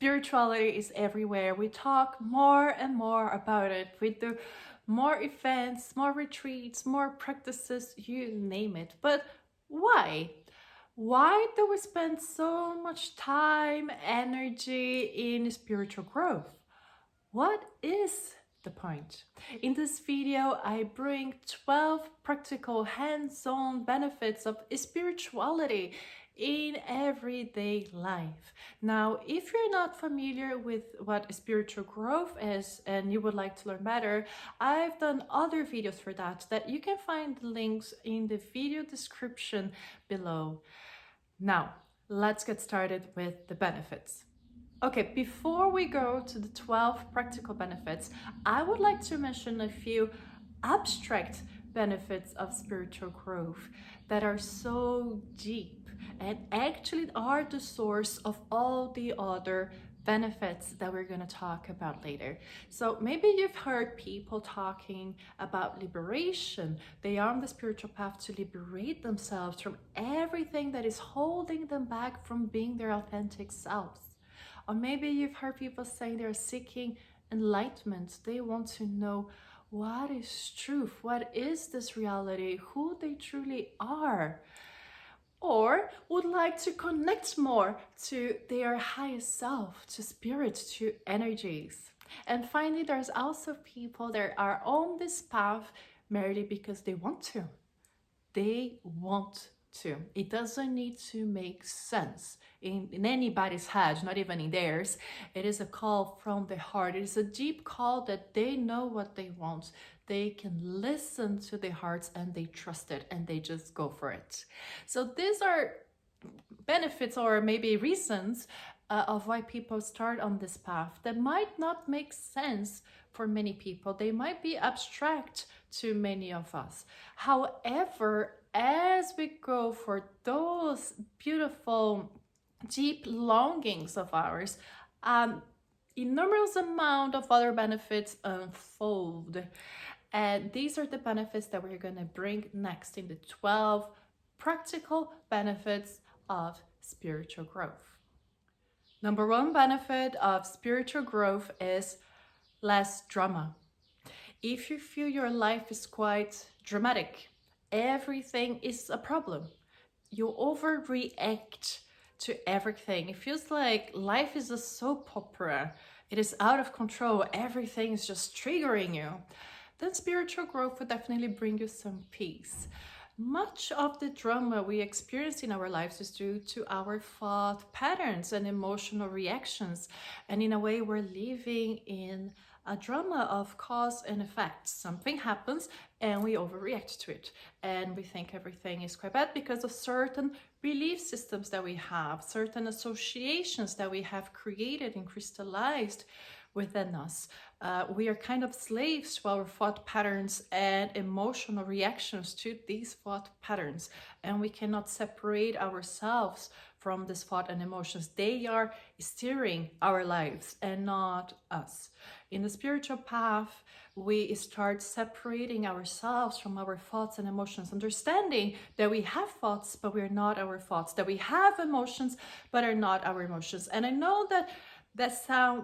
Spirituality is everywhere. We talk more and more about it with the more events, more retreats, more practices, you name it. But why? Why do we spend so much time, energy in spiritual growth? What is the point? In this video, I bring 12 practical hands-on benefits of spirituality in everyday life. Now, if you're not familiar with what spiritual growth is and you would like to learn better, I've done other videos for that you can find the links in the video description below. Now, let's get started with the benefits. Okay, before we go to the 12 practical benefits, I would like to mention a few abstract benefits of spiritual growth that are so deep and actually are the source of all the other benefits that we're going to talk about later. So maybe you've heard people talking about liberation. They are on the spiritual path to liberate themselves from everything that is holding them back from being their authentic selves. Or maybe you've heard people saying they're seeking enlightenment. They want to know what is truth, what is this reality, who they truly are. Or would like to connect more to their highest self, to spirit, to energies. And finally, there's also people that are on this path merely because they want to. They want to. It doesn't need to make sense in anybody's head, not even in theirs. It is a call from the heart. It is a deep call that they know what they want. They can listen to their hearts and they trust it and they just go for it. So these are benefits or maybe reasons of why people start on this path that might not make sense for many people. They might be abstract to many of us. However, as we go for those beautiful, deep longings of ours, enormous amount of other benefits unfold. And these are the benefits that we're going to bring next in the 12 practical benefits of spiritual growth. Number one benefit of spiritual growth is less drama. If you feel your life is quite dramatic, everything is a problem, you overreact to everything. It feels like life is a soap opera. It is out of control. Everything is just triggering you. Then spiritual growth will definitely bring you some peace. Much of the drama we experience in our lives is due to our thought patterns and emotional reactions. And in a way, we're living in a drama of cause and effect. Something happens and we overreact to it. And we think everything is quite bad because of certain belief systems that we have, certain associations that we have created and crystallized within us. We are kind of slaves to our thought patterns and emotional reactions to these thought patterns, and we cannot separate ourselves from this thought and emotions. They are steering our lives and not us. In the spiritual path, we start separating ourselves from our thoughts and emotions, understanding that we have thoughts, but we're not our thoughts, that we have emotions, but are not our emotions. And I know that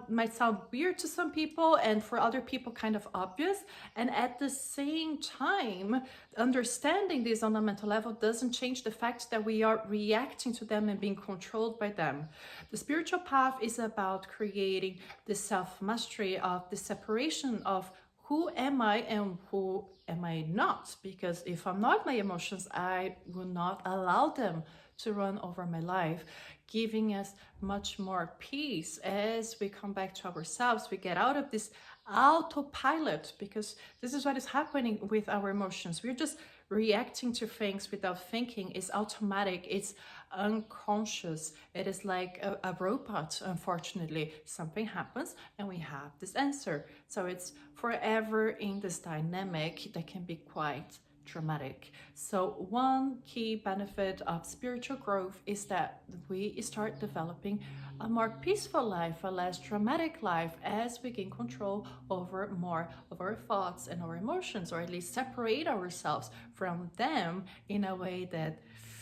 might sound weird to some people and for other people kind of obvious. And at the same time, understanding this on a mental level doesn't change the fact that we are reacting to them and being controlled by them. The spiritual path is about creating the self-mastery of the separation of who am I and who am I not? Because if I'm not my emotions, I will not allow them to run over my life, giving us much more peace as we come back to ourselves. We get out of this autopilot, because this is what is happening with our emotions. We're just reacting to things without thinking. It's automatic, it's unconscious. It is like a robot. Unfortunately, something happens and we have this answer. So it's forever in this dynamic that can be quite dramatic. So one key benefit of spiritual growth is that we start developing a more peaceful life, a less dramatic life, as we gain control over more of our thoughts and our emotions, or at least separate ourselves from them in a way that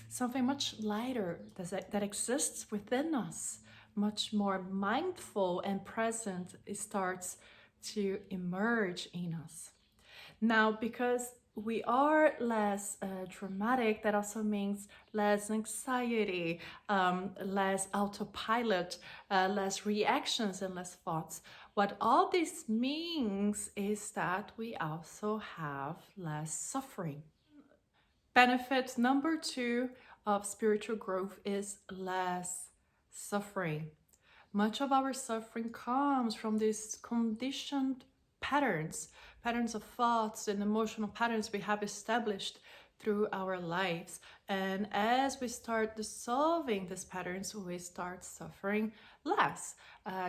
something much lighter that exists within us much more mindful and present starts to emerge in us. Now, because we are less dramatic, that also means less anxiety, less autopilot, less reactions, and less thoughts. What all this means is that we also have less suffering. Benefit number 2 of spiritual growth is less suffering. Much of our suffering comes from these conditioned patterns of thoughts and emotional patterns we have established through our lives. And as we start dissolving these patterns, we start suffering less.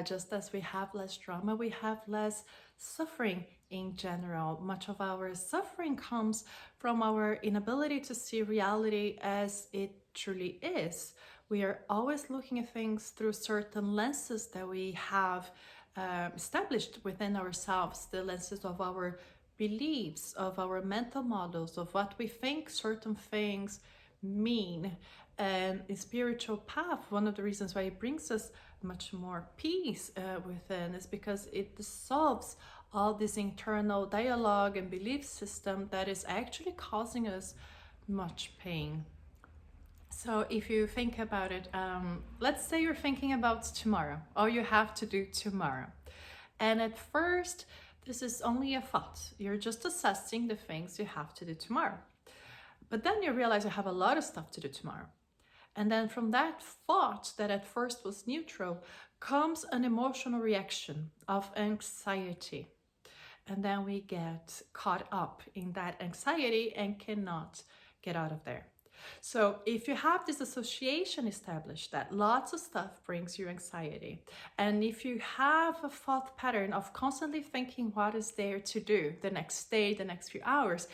Just as we have less drama, we have less suffering in general. Much of our suffering comes from our inability to see reality as it truly is. We are always looking at things through certain lenses that we have established within ourselves, the lenses of our beliefs, of our mental models, of what we think certain things mean. And the spiritual path, one of the reasons why it brings us much more peace within is because it dissolves all this internal dialogue and belief system that is actually causing us much pain. So if you think about it, let's say you're thinking about tomorrow, all you have to do tomorrow. And at first, this is only a thought. You're just assessing the things you have to do tomorrow. But then you realize you have a lot of stuff to do tomorrow. And then from that thought that at first was neutral comes an emotional reaction of anxiety. And then we get caught up in that anxiety and cannot get out of there. So if you have this association established that lots of stuff brings you anxiety, and if you have a thought pattern of constantly thinking what is there to do the next day, the next few hours,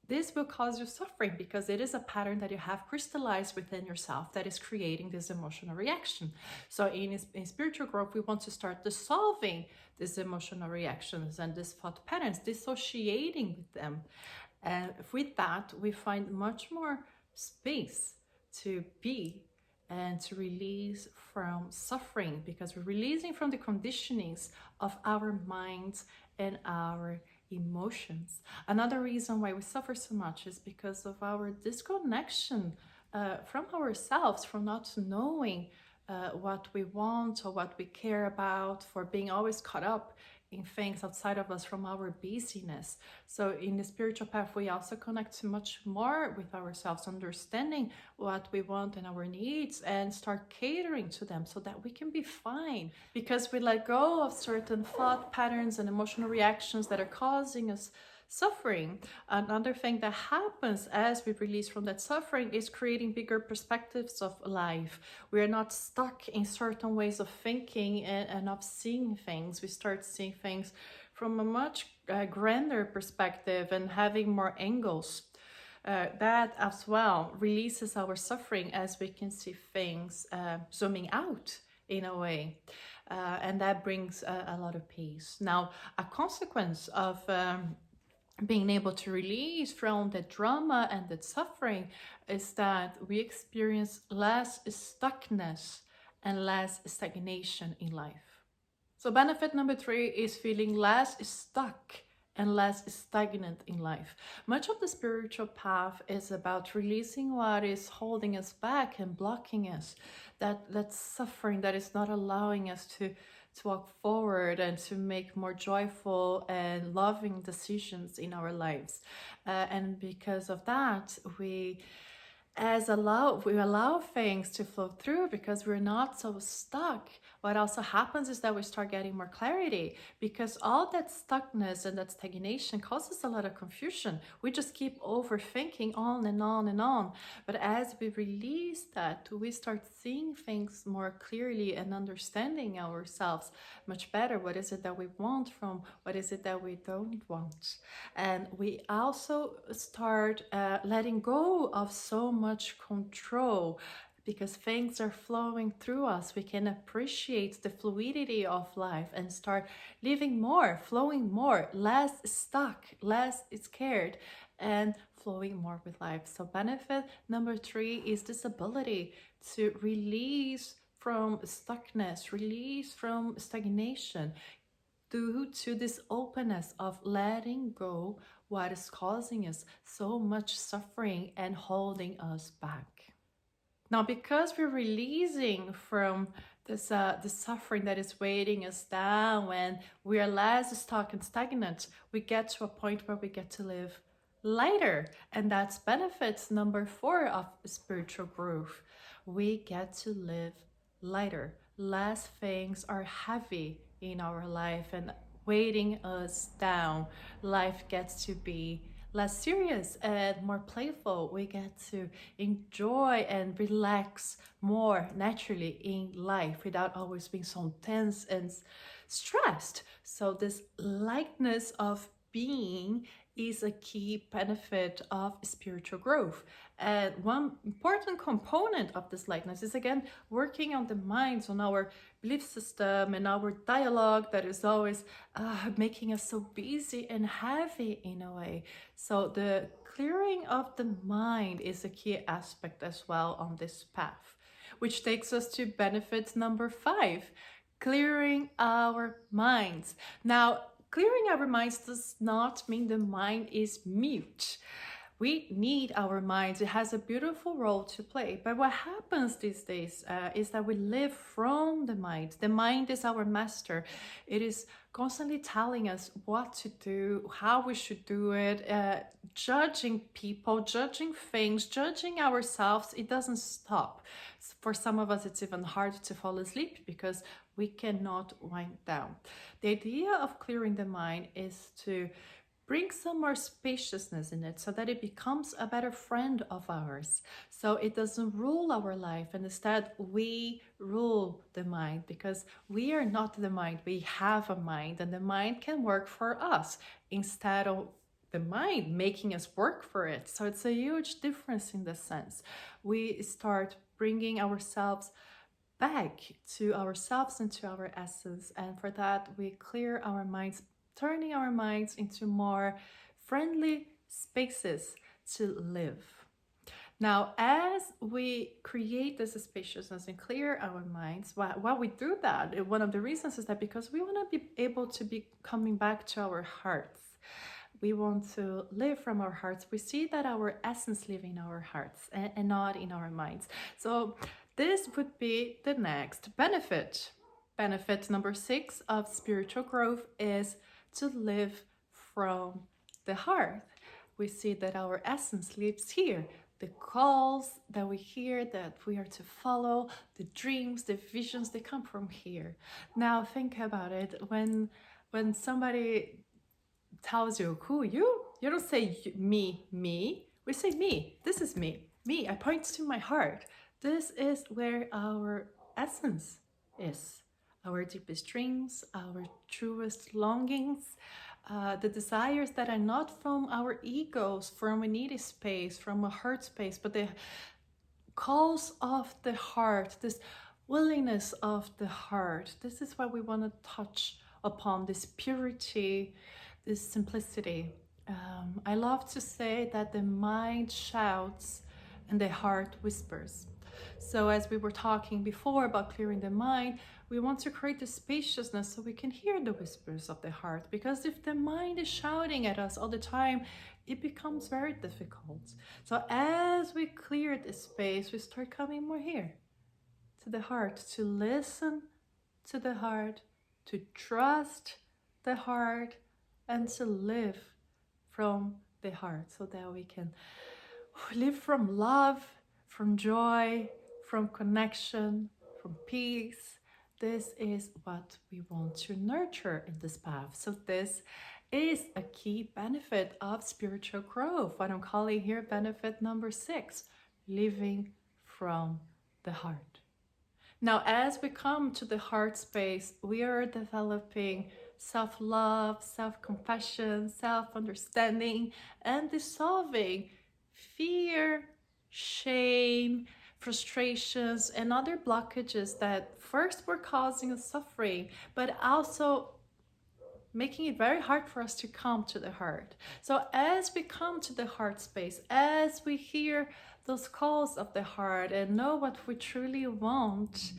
this will cause you suffering because it is a pattern that you have crystallized within yourself that is creating this emotional reaction. So in spiritual growth, we want to start dissolving these emotional reactions and these thought patterns, dissociating with them. And with that, we find much more space to be and to release from suffering, because we're releasing from the conditionings of our minds and our emotions. Another reason why we suffer so much is because of our disconnection from ourselves, from not knowing what we want or what we care about, for being always caught up in things outside of us from our busyness. So in the spiritual path, we also connect much more with ourselves, understanding what we want and our needs, and start catering to them so that we can be fine, because we let go of certain thought patterns and emotional reactions that are causing us suffering. Another thing that happens as we release from that suffering is creating bigger perspectives of life. We are not stuck in certain ways of thinking and of seeing things. We start seeing things from a much grander perspective and having more angles. That as well releases our suffering as we can see things zooming out in a way. And that brings a lot of peace. Now, a consequence of being able to release from the drama and the suffering is that we experience less stuckness and less stagnation in life. So benefit number 3 is feeling less stuck and less stagnant in life. Much of the spiritual path is about releasing what is holding us back and blocking us, that suffering that is not allowing us to walk forward and to make more joyful and loving decisions in our lives. And because of that, we allow things to flow through because we're not so stuck. What also happens is that we start getting more clarity, because all that stuckness and that stagnation causes a lot of confusion. We just keep overthinking on and on and on. But as we release that, we start seeing things more clearly and understanding ourselves much better. What is it that we want from what is it that we don't want? And we also start letting go of so much control, because things are flowing through us. We can appreciate the fluidity of life and start living more, flowing more, less stuck, less scared, and flowing more with life. So benefit number 3 is this ability to release from stuckness, release from stagnation, due to this openness of letting go what is causing us so much suffering and holding us back. Now, because we're releasing from this the suffering that is weighing us down, when we are less stuck and stagnant, we get to a point where we get to live lighter, and that's benefits number 4 of spiritual growth. We get to live lighter. Less things are heavy in our life and weighting us down. Life gets to be less serious and more playful. We get to enjoy and relax more naturally in life without always being so tense and stressed. So this lightness of being is a key benefit of spiritual growth. And one important component of this lightness is, again, working on the minds, on our belief system and our dialogue that is always making us so busy and heavy in a way. So the clearing of the mind is a key aspect as well on this path, which takes us to benefit number 5, clearing our minds. Now, clearing our minds does not mean the mind is mute. We need our minds. It has a beautiful role to play. But what happens these days is that we live from the mind. The mind is our master. It is constantly telling us what to do, how we should do it, judging people, judging things, judging ourselves. It doesn't stop. For some of us, it's even hard to fall asleep because we cannot wind down. The idea of clearing the mind is to bring some more spaciousness in it so that it becomes a better friend of ours. So it doesn't rule our life, and instead we rule the mind, because we are not the mind. We have a mind, and the mind can work for us instead of the mind making us work for it. So it's a huge difference in this sense. We start bringing ourselves back to ourselves and to our essence, and for that we clear our minds, turning our minds into more friendly spaces to live. Now, as we create this spaciousness and clear our minds, while we do that, one of the reasons is that because we want to be able to be coming back to our hearts. We want to live from our hearts. We see that our essence lives in our hearts and not in our minds. So this would be the next benefit. Benefit number 6 of spiritual growth is to live from the heart. We see that our essence lives here. The calls that we hear that we are to follow, the dreams, the visions, they come from here. Now think about it. When somebody tells you, who you don't say me. We say me. This is me. Me. I point to my heart. This is where our essence is. Our deepest dreams, our truest longings, the desires that are not from our egos, from a needy space, from a hurt space, but the calls of the heart, this willingness of the heart. This is what we want to touch upon, this purity, this simplicity. I love to say that the mind shouts and the heart whispers. So as we were talking before about clearing the mind, we want to create the spaciousness so we can hear the whispers of the heart. Because if the mind is shouting at us all the time, it becomes very difficult. So as we clear this space, we start coming more here to the heart, to listen to the heart, to trust the heart, and to live from the heart, so that we can live from love, from joy, from connection, from peace. This is what we want to nurture in this path. So this is a key benefit of spiritual growth, what I'm calling here benefit number 6, living from the heart. Now, as we come to the heart space, we are developing self-love, self-compassion, self-understanding, and dissolving fear, shame, frustrations, and other blockages that first were causing us suffering, but also making it very hard for us to come to the heart. So as we come to the heart space, as we hear those calls of the heart and know what we truly want,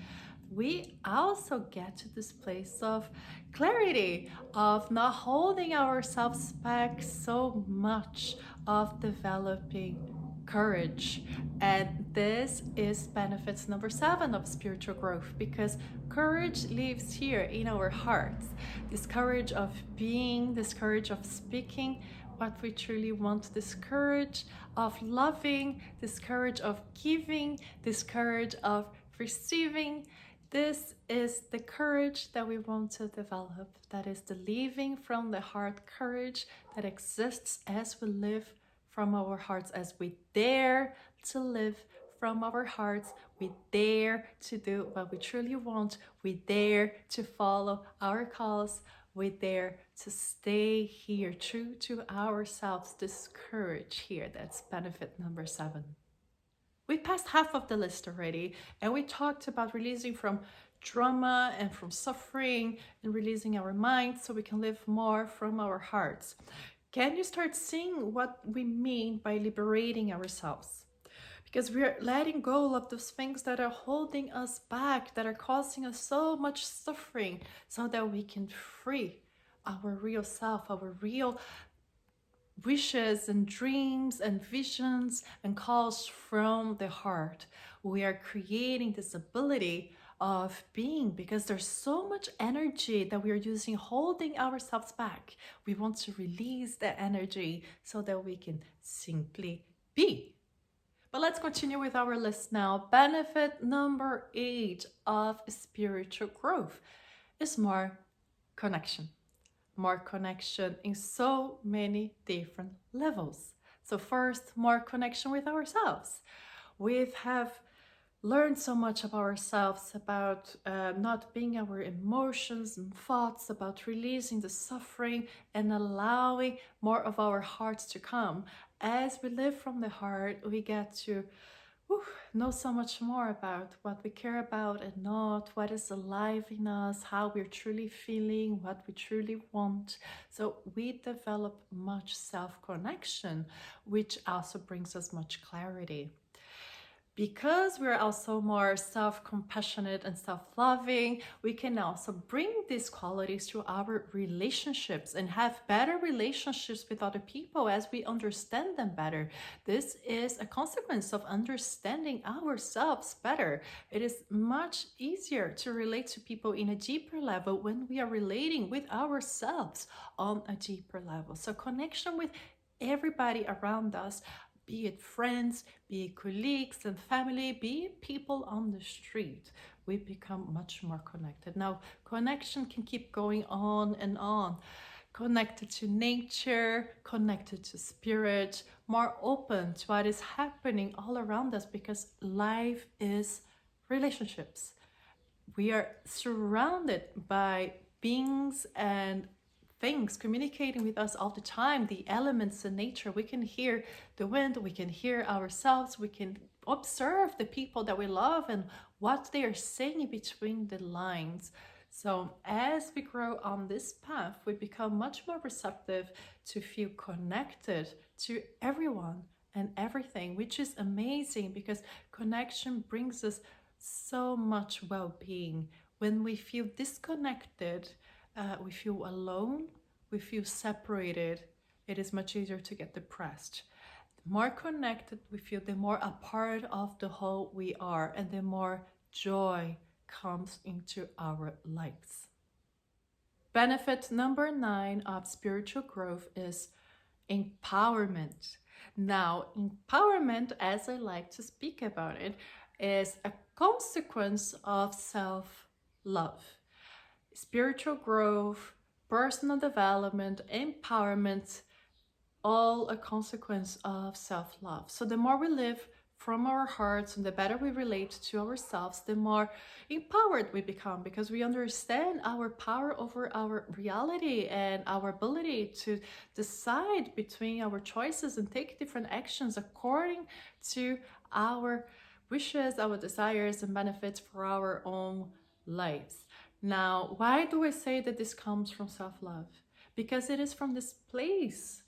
we also get to this place of clarity, of not holding ourselves back so much, of developing courage. And this is benefits number 7 of spiritual growth, because courage lives here in our hearts. This courage of being, this courage of speaking what we truly want, this courage of loving, this courage of giving, this courage of receiving. This is the courage that we want to develop. That is the living from the heart courage that exists as we live from our hearts, as we dare to live from our hearts. We dare to do what we truly want. We dare to follow our calls. We dare to stay here true to ourselves. This courage here, that's benefit number 7. We passed half of the list already, and we talked about releasing from trauma and from suffering and releasing our minds so we can live more from our hearts. Can you start seeing what we mean by liberating ourselves? Because we are letting go of those things that are holding us back, that are causing us so much suffering, so that we can free our real self, our real wishes and dreams and visions and calls from the heart. We are creating this ability of being, because there's so much energy that we are using holding ourselves back. We want to release that energy so that we can simply be. But let's continue with our list now. Benefit number 8 of spiritual growth is more connection. More connection in so many different levels. So first, more connection with ourselves. We have learned so much about ourselves, about not being our emotions and thoughts, about releasing the suffering and allowing more of our hearts to come. As we live from the heart, we get to know so much more about what we care about and not, what is alive in us, how we're truly feeling, what we truly want. So we develop much self-connection, which also brings us much clarity. Because we're also more self-compassionate and self-loving, we can also bring these qualities to our relationships and have better relationships with other people as we understand them better. This is a consequence of understanding ourselves better. It is much easier to relate to people in a deeper level when we are relating with ourselves on a deeper level. So connection with everybody around us, be it friends, be it colleagues and family, be it people on the street, we become much more connected. Now, connection can keep going on and on. Connected to nature, connected to spirit, more open to what is happening all around us, because life is relationships. We are surrounded by beings and things communicating with us all the time, the elements in nature. We can hear the wind, we can hear ourselves, we can observe the people that we love and what they are saying between the lines. So as we grow on this path, we become much more receptive to feel connected to everyone and everything, which is amazing, because connection brings us so much well-being. When we feel disconnected, we feel alone, we feel separated, it is much easier to get depressed. The more connected we feel, the more a part of the whole we are, and the more joy comes into our lives. Benefit number 9 of spiritual growth is empowerment. Now, empowerment, as I like to speak about it, is a consequence of self-love. Spiritual growth, personal development, empowerment, all a consequence of self-love. So the more we live from our hearts and the better we relate to ourselves, the more empowered we become, because we understand our power over our reality and our ability to decide between our choices and take different actions according to our wishes, our desires, and benefits for our own lives. Now, why do I say that this comes from self-love? Because it is from this place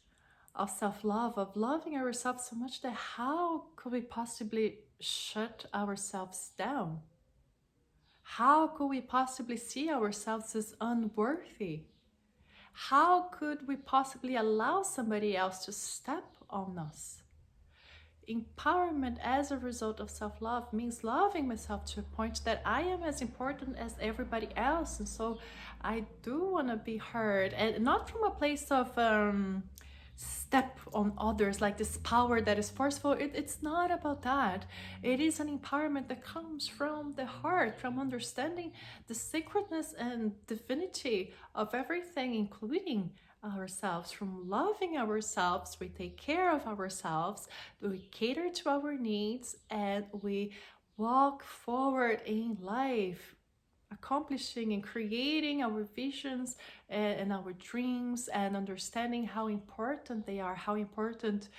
of self-love, of loving ourselves so much, that how could we possibly shut ourselves down? How could we possibly see ourselves as unworthy? How could we possibly allow somebody else to step on us? Empowerment as a result of self love means loving myself to a point that I am as important as everybody else. And so I do want to be heard, and not from a place of step on others, like this power that is forceful. It's not about that. It is an empowerment that comes from the heart, from understanding the sacredness and divinity of everything, including ourselves. From loving ourselves, we take care of ourselves, we cater to our needs, and we walk forward in life, accomplishing and creating our visions and our dreams, and understanding how important they are, how important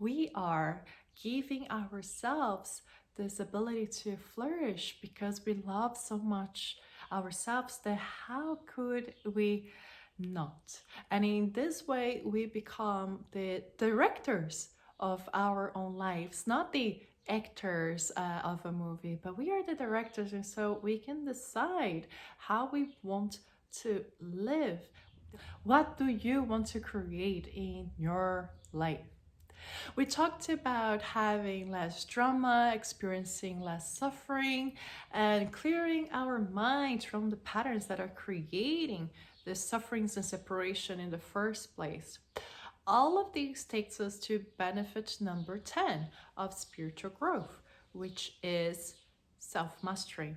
we are, giving ourselves this ability to flourish because we love so much ourselves that how could we not? And in this way, we become the directors of our own lives, not the actors of a movie, but we are the directors, and so we can decide how we want to live. What do you want to create in your life? We talked about having less drama, experiencing less suffering, and clearing our minds from the patterns that are creating the sufferings and separation in the first place. All of these takes us to benefit number 10 of spiritual growth, which is self-mastery.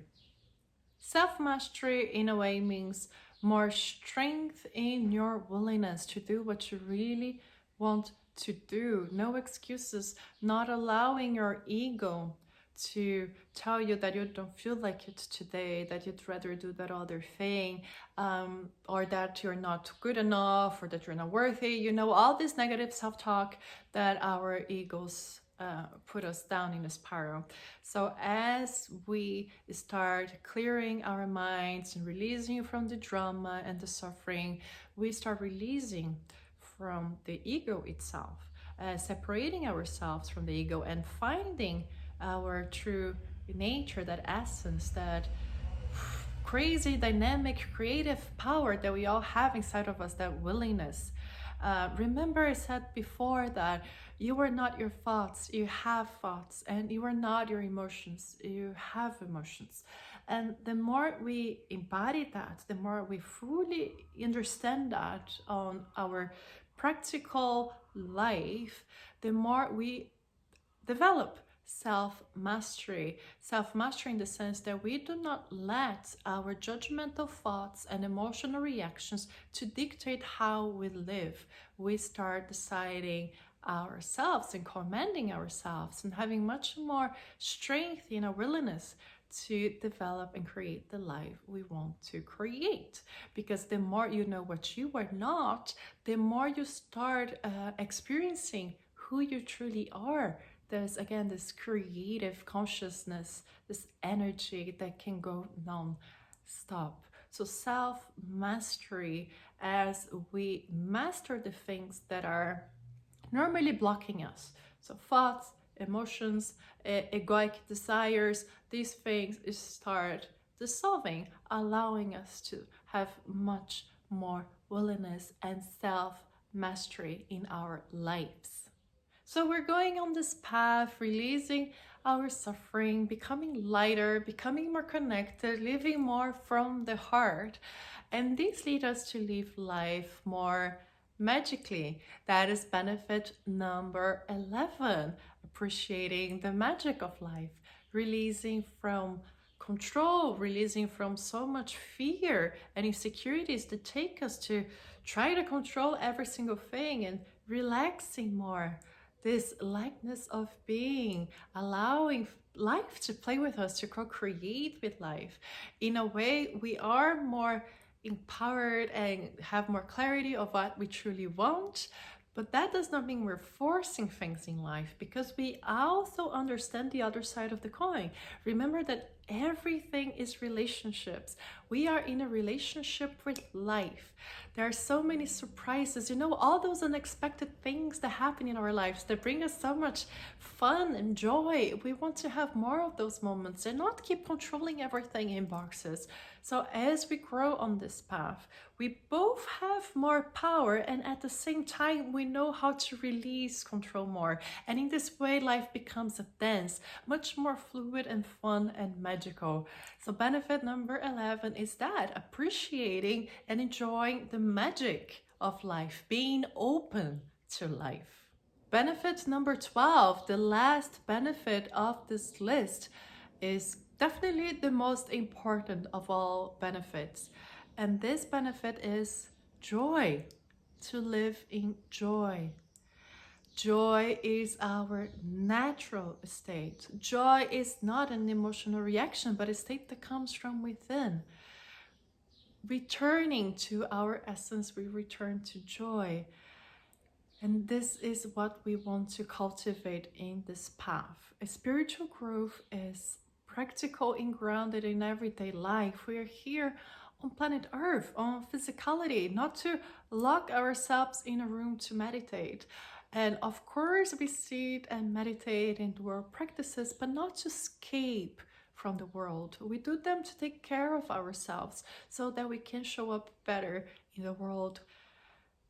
Self-mastery in a way means more strength in your willingness to do what you really want to do. No excuses, not allowing your ego to tell you that you don't feel like it today, that you'd rather do that other thing, or that you're not good enough, or that you're not worthy. You know, all this negative self-talk that our egos put us down in a spiral. So as we start clearing our minds and releasing from the drama and the suffering, we start releasing from the ego itself, separating ourselves from the ego and finding our true nature, that essence, that crazy, dynamic, creative power that we all have inside of us, that willingness. Remember, I said before that you are not your thoughts, you have thoughts, and you are not your emotions, you have emotions. And the more we embody that, the more we fully understand that on our practical life, the more we develop self-mastery. Self-mastery in the sense that we do not let our judgmental thoughts and emotional reactions to dictate how we live. We start deciding ourselves and commanding ourselves and having much more strength in our willingness to develop and create the life we want to create. Because the more you know what you are not, the more you start experiencing who you truly are. There's again this creative consciousness, this energy that can go non-stop. So self-mastery, as we master the things that are normally blocking us. So thoughts, emotions, egoic desires, these things start dissolving, allowing us to have much more willingness and self-mastery in our lives. So we're going on this path, releasing our suffering, becoming lighter, becoming more connected, living more from the heart. And this leads us to live life more magically. That is benefit number 11, appreciating the magic of life, releasing from control, releasing from so much fear and insecurities that take us to try to control every single thing, and relaxing more. This lightness of being, allowing life to play with us, to co-create with life. In a way, we are more empowered and have more clarity of what we truly want. But that does not mean we're forcing things in life, because we also understand the other side of the coin. Remember that everything is relationships. We are in a relationship with life. There are so many surprises, all those unexpected things that happen in our lives that bring us so much fun and joy. We want to have more of those moments and not keep controlling everything in boxes. So as we grow on this path, we both have more power, and at the same time we know how to release control more. And in this way, life becomes a dance, much more fluid and fun and magical. So benefit number 11 is that appreciating and enjoying the magic of life, being open to life. Benefit number 12, the last benefit of this list, is definitely the most important of all benefits. And this benefit is joy, to live in joy. Joy is our natural state. Joy is not an emotional reaction, but a state that comes from within. Returning to our essence, we return to joy. And this is what we want to cultivate in this path. A spiritual growth is practical and grounded in everyday life. We are here on planet Earth, on physicality, not to lock ourselves in a room to meditate. And of course, we sit and meditate and do our practices, but not to escape from the world. We do them to take care of ourselves so that we can show up better in the world,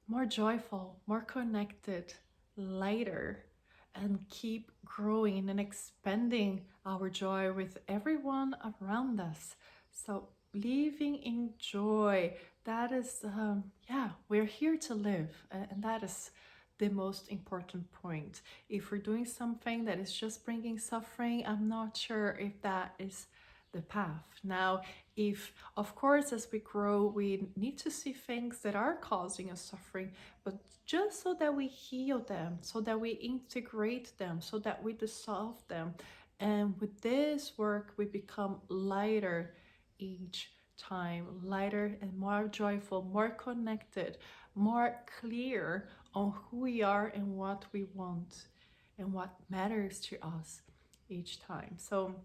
more joyful, more connected, lighter, and keep growing and expanding our joy with everyone around us. So living in joy, that is, we're here to live, and that is the most important point. If we're doing something that is just bringing suffering, I'm not sure if that is the path. Now, if of course as we grow we need to see things that are causing us suffering, but just so that we heal them, so that we integrate them, so that we dissolve them, and with this work we become lighter each time, lighter and more joyful, more connected, more clear on who we are and what we want and what matters to us each time. So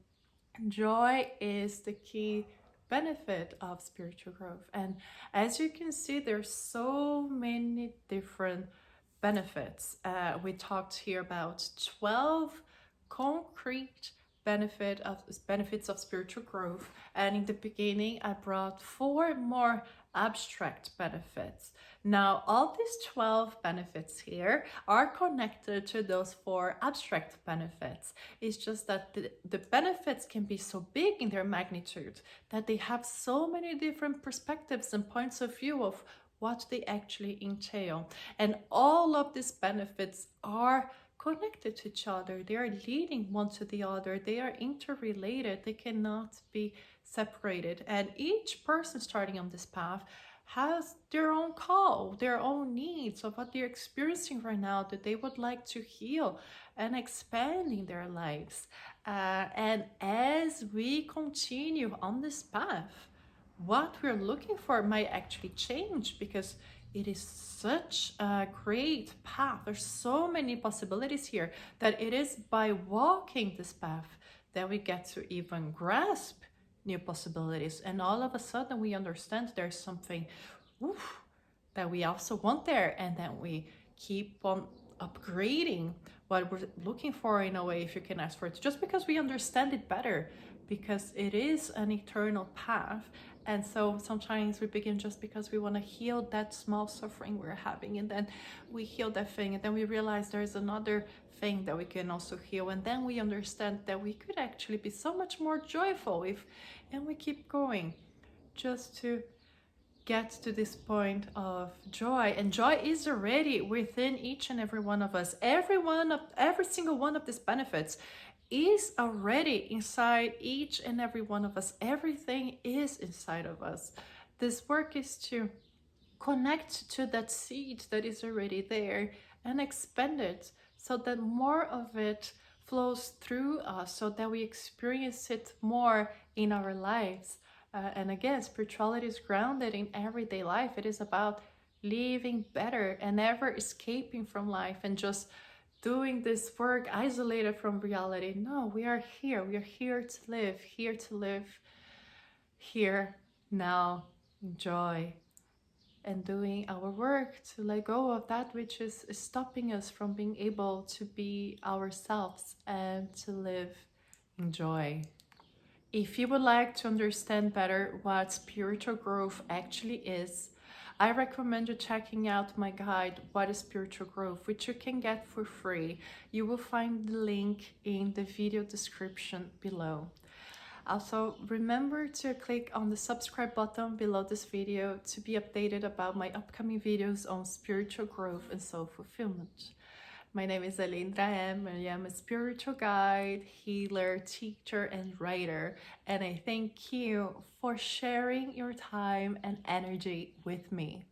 joy is the key benefit of spiritual growth. And as you can see, there's so many different benefits. We talked here about 12 concrete benefits of spiritual growth, and in the beginning I brought 4 more abstract benefits. Now all these 12 benefits here are connected to those 4 abstract benefits. It's just that the benefits can be so big in their magnitude that they have so many different perspectives and points of view of what they actually entail. And all of these benefits are connected to each other. They are leading one to the other. They are interrelated. They cannot be separated. And each person starting on this path has their own call, their own needs of what they're experiencing right now that they would like to heal and expand in their lives. And as we continue on this path, what we're looking for might actually change, because it is such a great path. There's so many possibilities here that it is by walking this path that we get to even grasp new possibilities. And all of a sudden we understand there's something that we also want there, and then we keep on upgrading what we're looking for, in a way, if you can ask for it, just because we understand it better, because it is an eternal path. And so sometimes we begin just because we want to heal that small suffering we're having, and then we heal that thing, and then we realize there's another thing that we can also heal, and then we understand that we could actually be so much more joyful and we keep going just to get to this point of joy. And joy is already within each and every one of us. Every single one of these benefits is already inside each and every one of us. Everything is inside of us. This work is to connect to that seed that is already there and expand it so that more of it flows through us, so that we experience it more in our lives. And again, spirituality is grounded in everyday life. It is about living better and never escaping from life and just doing this work isolated from reality. No, we are here. We are here to live here, now, enjoy, and doing our work to let go of that which is stopping us from being able to be ourselves and to live in joy. If you would like to understand better what spiritual growth actually is, I recommend you checking out my guide, What is Spiritual Growth, which you can get for free. You will find the link in the video description below. Also, remember to click on the subscribe button below this video to be updated about my upcoming videos on spiritual growth and soul fulfillment. My name is Aline Ra M, and I am a spiritual guide, healer, teacher, and writer. And I thank you for sharing your time and energy with me.